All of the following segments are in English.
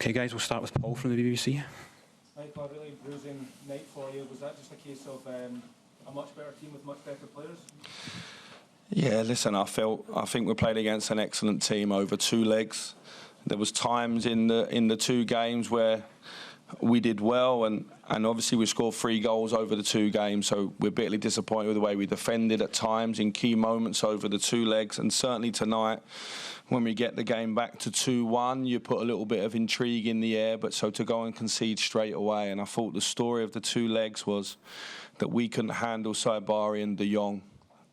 Okay, guys, we'll start with Paul from the BBC. Michael, a really bruising night for you. Was that just a case of a much better team with much better players? Yeah, listen, I think we played against an excellent team over 2 legs. There was times in the 2 games where we did well, and obviously we scored 3 goals over the 2 games, so we're bitterly disappointed with the way we defended at times in key moments over the 2 legs. And certainly tonight, when we get the game back to 2-1, you put a little bit of intrigue in the air, but so to go and concede straight away. And I thought the story of the 2 legs was that we couldn't handle Saibari and De Jong.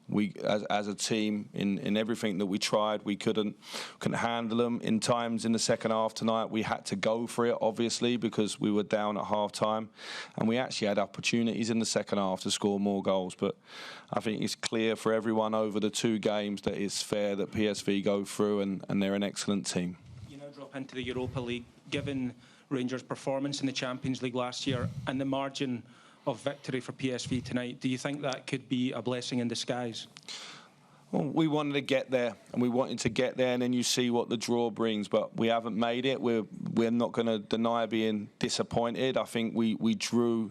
We, as a team, in everything that we tried, we couldn't handle them. In times in the second half tonight, we had to go for it, obviously, because we were down at half-time. And we actually had opportunities in the second half to score more goals. But I think it's clear for everyone over the 2 games that it's fair that PSV go through, and they're an excellent team. You now drop into the Europa League. Given Rangers' performance in the Champions League last year and the margin of victory for PSV tonight, do you think that could be a blessing in disguise? Well, we wanted to get there, and we wanted to get there, and then you see what the draw brings. But we haven't made it. We're not going to deny being disappointed. I think we drew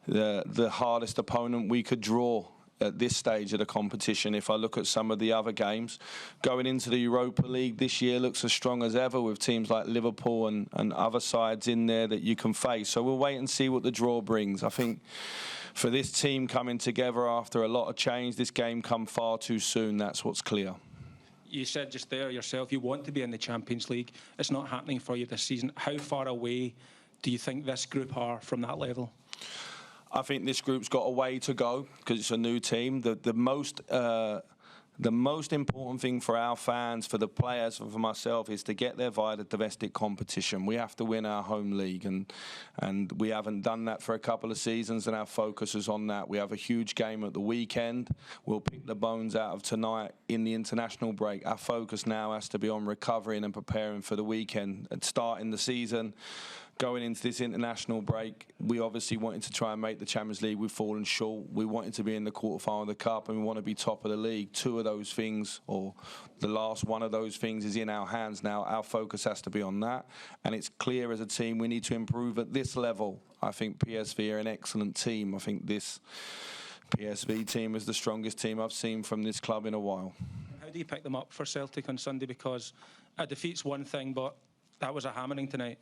the hardest opponent we could draw at this stage of the competition. If I look at some of the other games, going into the Europa League this year looks as strong as ever, with teams like Liverpool and other sides in there that you can face. So we'll wait and see what the draw brings. I think for this team coming together after a lot of change, this game come far too soon. That's what's clear. You said just there yourself, you want to be in the Champions League. It's not happening for you this season. How far away do you think this group are from that level? I think this group's got a way to go because it's a new team. The most important thing for our fans, for the players, and for myself, is to get there via the domestic competition. We have to win our home league, and we haven't done that for a couple of seasons, and our focus is on that. We have a huge game at the weekend. We'll pick the bones out of tonight in the international break. Our focus now has to be on recovering and preparing for the weekend and starting the season. Going into this international break, we obviously wanted to try and make the Champions League. We've fallen short. We wanted to be in the quarterfinal of the Cup, and we want to be top of the league. 2 of those things, or the last one of those things, is in our hands now. Our focus has to be on that, and it's clear as a team we need to improve at this level. I think PSV are an excellent team. I think this PSV team is the strongest team I've seen from this club in a while. How do you pick them up for Celtic on Sunday? Because a defeat's one thing, but that was a hammering tonight.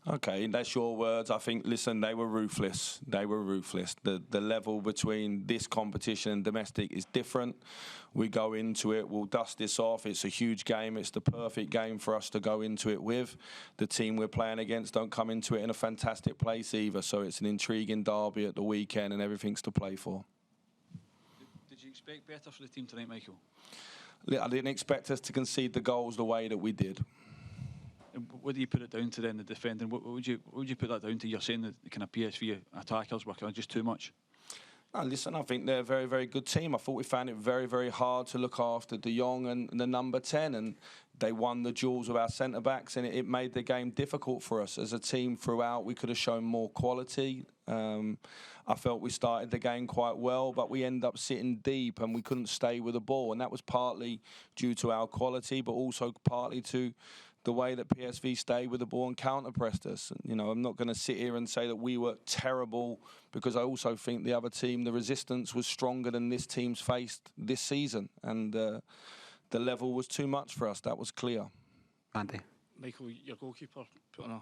Okay, that's your words. I think, listen, they were ruthless. They were ruthless. The level between this competition and domestic is different. We go into it, we'll dust this off. It's a huge game. It's the perfect game for us to go into it with. The team we're playing against don't come into it in a fantastic place either. So it's an intriguing derby at the weekend, and everything's to play for. Did you expect better for the team tonight, Michael? I didn't expect us to concede the goals the way that we did. What do you put it down to then, the defending? What would you put that down to? You're saying that the kind of PSV attackers were kind of just too much? Listen, I think they're a very, very good team. I thought we found it very, very hard to look after De Jong and the number 10, and they won the duels with our centre-backs, and it made the game difficult for us. As a team throughout, we could have shown more quality. I felt we started the game quite well, but we ended up sitting deep and we couldn't stay with the ball, and that was partly due to our quality, but also partly to the way that PSV stayed with the ball and counter-pressed us. You know, I'm not going to sit here and say that we were terrible, because I also think the other team, the resistance was stronger than this team's faced this season, and the level was too much for us. That was clear. Andy. Michael, your goalkeeper put on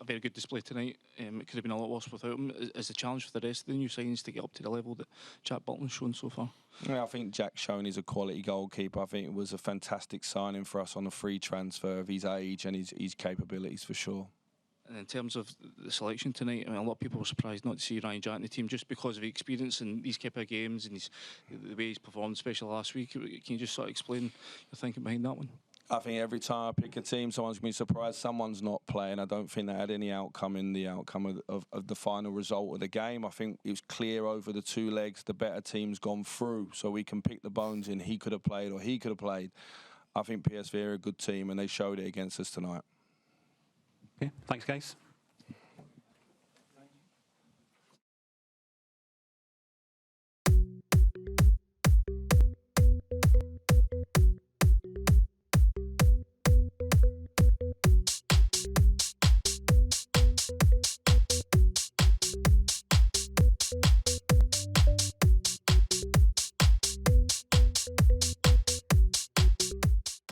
a very good display tonight. It could have been a lot worse without him. Is the challenge for the rest of the new signings to get up to the level that Jack Butland's shown so far? Yeah, I think Jack's shown he's a quality goalkeeper. I think it was a fantastic signing for us on a free transfer of his age and his capabilities, for sure. And in terms of the selection tonight, I mean, a lot of people were surprised not to see Ryan Jack in the team just because of his experience in these type of games and the way he's performed, especially last week. Can you just sort of explain your thinking behind that one? I think every time I pick a team, someone's going to be surprised someone's not playing. I don't think that had any outcome in the outcome of the final result of the game. I think it was clear over the 2 legs the better team's gone through, so we can pick the bones in. He could have played or he could have played. I think PSV are a good team, and they showed it against us tonight. Okay, thanks, guys.